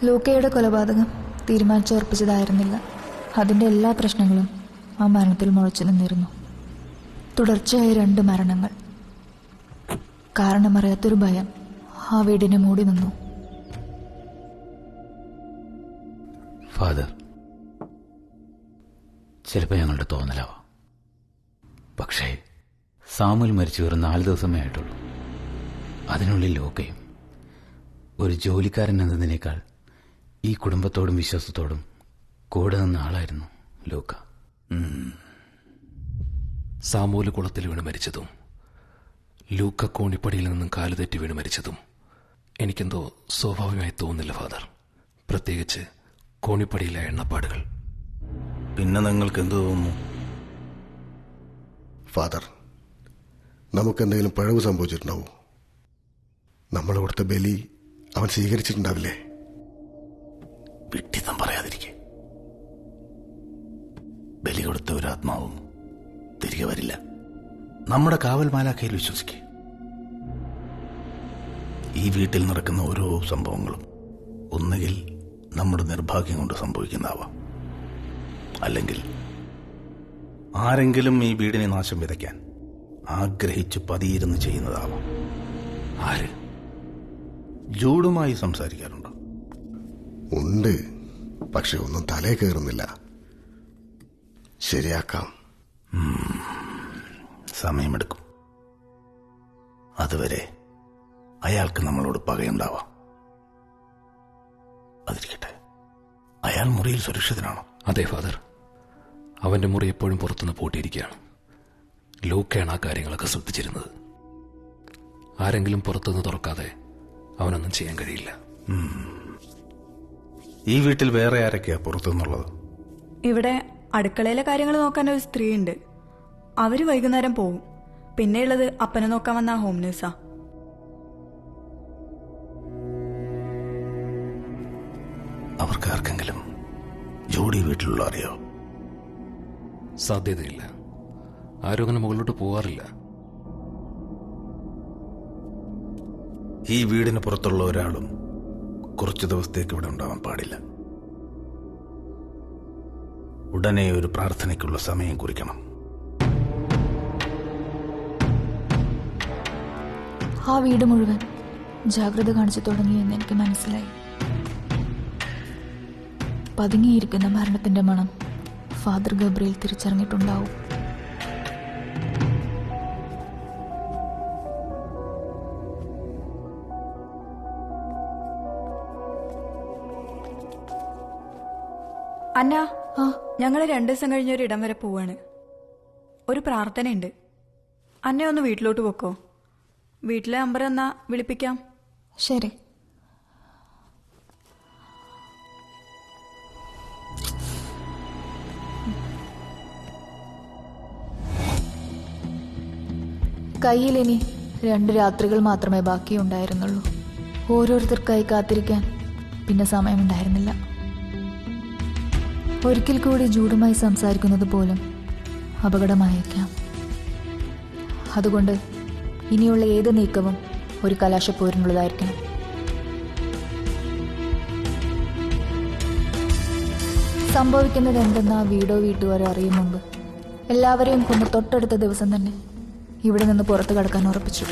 ലൂക്കയുടെ കൊലപാതകം തീരുമാനിച്ചുറപ്പിച്ചതായിരുന്നില്ല. അതിൻ്റെ എല്ലാ പ്രശ്നങ്ങളും ആ മരണത്തിൽ മുളച്ചു നിന്നിരുന്നു. തുടർച്ചയായ 2 മരണങ്ങൾ. കാരണമറിയാത്തൊരു ഭയം ആ വീടിനെ മൂടി നിന്നു. ഫാദർ, ചിലപ്പോൾ ഞങ്ങളുടെ തോന്നലാവാം. പക്ഷേ സാമുൽ മരിച്ചു വെറും 4 ദിവസമേ ആയിട്ടുള്ളൂ. അതിനുള്ളിൽ ലോക്കയും. ഒരു ജോലിക്കാരൻ എന്നതിനേക്കാൾ ഈ കുടുംബത്തോടും വിശ്വാസത്തോടും കൂടെ നിന്ന ആളായിരുന്നു ലോക്ക. സാമൂല് കുളത്തിൽ വീണ് മരിച്ചതും ലൂക്ക കോണിപ്പടിയിൽ നിന്നും കാലുതെറ്റി വീണ് മരിച്ചതും എനിക്കെന്തോ സ്വാഭാവികമായി തോന്നുന്നില്ല ഫാദർ. പ്രത്യേകിച്ച് കോണിപ്പടിയിലെ എണ്ണപ്പാടുകൾ. പിന്നെ നിങ്ങൾക്ക് എന്ത് തോന്നുന്നു ഫാദർ? നമുക്കെന്തെങ്കിലും പിഴവ് സംഭവിച്ചിട്ടുണ്ടാവോ? നമ്മൾ കൊടുത്ത ബലി അവൻ സ്വീകരിച്ചിട്ടുണ്ടാവില്ലേ? വിട്ടിത്തം പറയാതിരിക്കെ. ബലി കൊടുത്ത ഒരു ആത്മാവും തിരികെ വരില്ല. നമ്മുടെ കാവൽ മാലാഖയിൽ വിശ്വസിക്കേ. ഈ വീട്ടിൽ നടക്കുന്ന ഓരോ സംഭവങ്ങളും ഒന്നുകിൽ നമ്മുടെ നിർഭാഗ്യം കൊണ്ട് സംഭവിക്കുന്നതാവാം, അല്ലെങ്കിൽ ആരെങ്കിലും ഈ വീടിനെ നാശം വിതയ്ക്കാൻ ആഗ്രഹിച്ചു പതിയിരുന്ന് ചെയ്യുന്നതാവാം. ആര്? ജൂഡുമായി സംസാരിക്കാറുണ്ടോ? ഉണ്ട്, പക്ഷെ ഒന്നും തലേ കയറുന്നില്ല. ശരിയാക്കാം. സമയമെടുക്കും. അതുവരെ അയാൾക്ക് നമ്മളോട് പകയുണ്ടാവാം. അതിരിക്കട്ടെ, അയാൾ മുറിയിൽ സുരക്ഷിതനാണോ? അതെ ഫാദർ, അവന്റെ മുറി എപ്പോഴും പുറത്തുനിന്ന് പൂട്ടിയിരിക്കുകയാണ്. ലൂക്കയാണ് ആ കാര്യങ്ങളൊക്കെ ശ്രദ്ധിച്ചിരുന്നത്. ആരെങ്കിലും പുറത്തുനിന്ന് തുറക്കാതെ അവനൊന്നും ചെയ്യാൻ കഴിയില്ല. ഈ വീട്ടിൽ വേറെ ആരൊക്കെയാ പുറത്തുനിന്നുള്ളത്? ഇവിടെ അടുക്കളയിലെ കാര്യങ്ങൾ നോക്കാൻ ഒരു സ്ത്രീയുണ്ട്. അവര് വൈകുന്നേരം പോവും. പിന്നെയുള്ളത് അപ്പനെ നോക്കാൻ വന്ന ഹോം നേഴ്സാ. അവർക്ക് ആർക്കെങ്കിലും ജോഡി വീട്ടിലുള്ള അറിയോ? സാധ്യതയില്ല. ആരും അങ്ങനെ മുകളിലോട്ട് പോവാറില്ല. ഈ വീടിന് പുറത്തുള്ള ഒരാളും കുറച്ചു ദിവസത്തേക്ക് ഇവിടെ ഉണ്ടാവാൻ പാടില്ല. ഉടനെ ഒരു പ്രാർത്ഥനയ്ക്കുള്ള സമയം കുറിക്കണം. ആ വീട് മുഴുവൻ ജാഗ്രത കാണിച്ചു തുടങ്ങിയെന്ന് എനിക്ക് മനസ്സിലായി. പതുങ്ങിയിരിക്കുന്ന മരണത്തിന്റെ മണം ഫാദർ ഗബ്രിയേൽ തിരിച്ചറിഞ്ഞിട്ടുണ്ടാവും. അന്ന, ഞങ്ങൾ 2 ദിവസം കഴിഞ്ഞ് ഒരു ഇടം വരെ പോവാണ്. ഒരു പ്രാർത്ഥനയുണ്ട്. അന്നെ ഒന്ന് വീട്ടിലോട്ട് പോക്കോ. വീട്ടിലെ നമ്പർ എന്നാ വിളിപ്പിക്കാം. ശരി. കയ്യിലിനി 2 രാത്രികൾ മാത്രമേ ബാക്കിയുണ്ടായിരുന്നുള്ളൂ. ഓരോരുത്തർക്കായി കാത്തിരിക്കാൻ പിന്നെ സമയമുണ്ടായിരുന്നില്ല. ഒരിക്കൽ കൂടി ജൂഡുമായി സംസാരിക്കുന്നത് പോലും അപകടമായേക്കാം. അതുകൊണ്ട് ഇനിയുള്ള ഏത് നീക്കവും ഒരു കലാശപ്പോരിനുള്ളതായിരിക്കണം. സംഭവിക്കുന്നത് എന്തെന്ന് ആ വീടോ വീട്ടുകാരോ അറിയും മുമ്പ് എല്ലാവരെയും കൊന്ന് തൊട്ടടുത്ത ദിവസം തന്നെ ഇവിടെ നിന്ന് പുറത്തു കടക്കാൻ ഉറപ്പിച്ചു.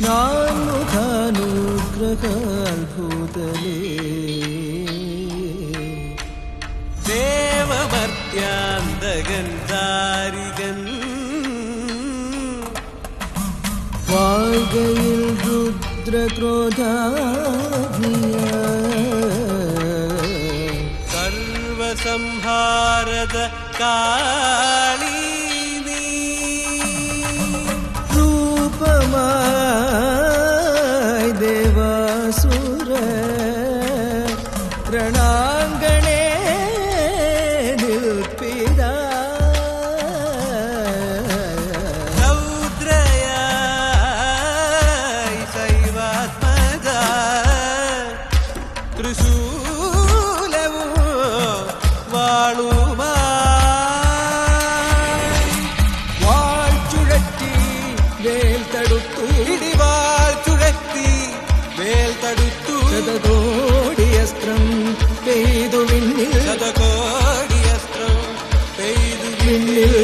ജ്ഞാനുഖാനുഗ്രഹാത്ഭുതലേ ദേവമർത്യാന്തകൻ ദാരികൻ വാഴ്കയിൽ രുദ്രക്രോധാധിയ സർവസംഹാരത കാളീ നീ രൂപമായി ദേവാസുര രണാങ്കണേ നിൽപ്പിത രൗദ്രയായി ശൈവാത്മജ തൃശൂലവോ വാളുമായി വാൾ ചുഴറ്റി വേൽ തടുത്തു ഇടിവാൾ ചുഴറ്റി വേൽ തടുത്തു ശതകോടിയസ്ത്രം പെയ്തു വിണ്ണിൽ ശതകോടിയസ്ത്രം പെയ്തു വിണ്ണിൽ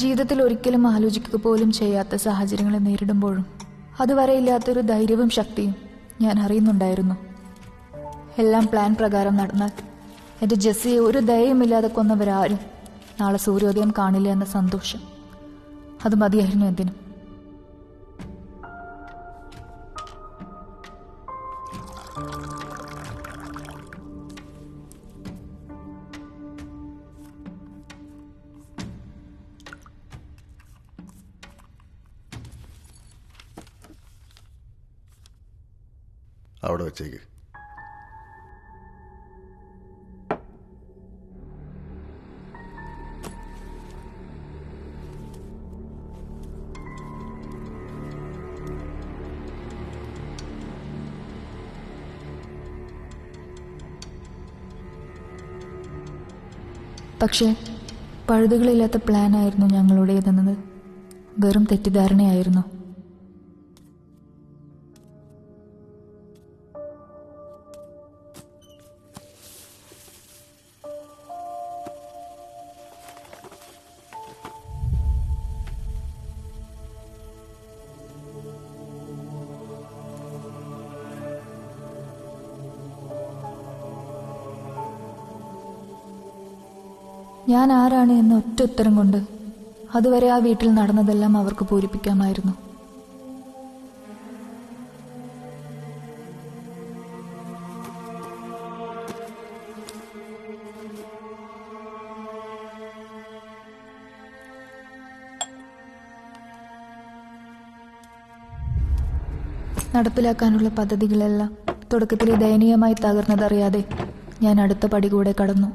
ജീവിതത്തിൽ ഒരിക്കലും ആലോചിക്കുക പോലും ചെയ്യാത്ത സാഹചര്യങ്ങളെ നേരിടുമ്പോഴും അതുവരെ ഇല്ലാത്തൊരു ധൈര്യവും ശക്തിയും ഞാൻ അറിയുന്നുണ്ടായിരുന്നു. എല്ലാം പ്ലാൻ പ്രകാരം നടന്നാൽ എൻ്റെ ജെസ്സിയെ ഒരു ദയയുമില്ലാതെ കൊന്നവരാരും നാളെ സൂര്യോദയം കാണില്ല എന്ന സന്തോഷം അത് മതിയായിരുന്നു എന്തിനും. അവിടെ വെച്ചേക്ക്. പക്ഷേ പഴുതുകളില്ലാത്ത പ്ലാനായിരുന്നു ഞങ്ങളുടേതെന്നത് വെറും തെറ്റിദ്ധാരണയായിരുന്നു. ഞാൻ ആരാണ് എന്ന ഒറ്റ ഉത്തരം കൊണ്ട് അതുവരെ ആ വീട്ടിൽ നടന്നതെല്ലാം അവർക്ക് പൂരിപ്പിക്കാമായിരുന്നു. നടപ്പിലാക്കാനുള്ള പദ്ധതികളെല്ലാം തുടക്കത്തിൽ ദയനീയമായി തകർന്നതറിയാതെ ഞാൻ അടുത്ത പടി കൂടെ കടന്നു.